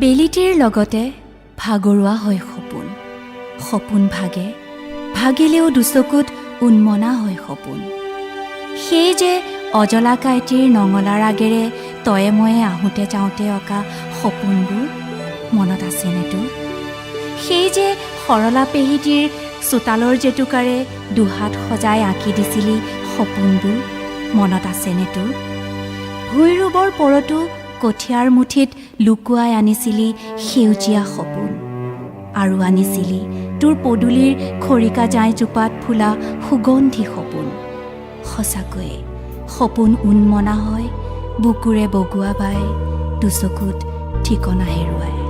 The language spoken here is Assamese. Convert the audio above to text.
বেলিটিৰ লগতে ভাগৰুৱা হয় সপোন। সপোন ভাগে, ভাগিলেও দুচকুত উন্মনা হয় সপোন। সেই যে অজলা কাইটিৰ নঙলাৰ আগেৰে তয়ে ময়ে আহোঁতে যাওঁতে অঁকা সপোনবোৰ মনত আছেনে তোৰ? সেই যে সৰলা পেহীটিৰ চোতালৰ জেতুকাৰে দুহাত সজাই আঁকি দিছিলি সপোনবোৰ মনত আছেনে তোৰ? ভুইৰুবৰ পৰতো কঠীয়াৰ মুঠিত লুকুৱাই আনিছিলি সেউজীয়া সপোন, আৰু আনিছিলি তোৰ পদূলিৰ খৰিকা জাঁইজোপাত ফুলা সুগন্ধি সপোন। সঁচাকৈয়ে সপোন উন্মনা হয় বুকুৰে বগোৱা বাই দুচকুত ঠিকনা হেৰুৱাই।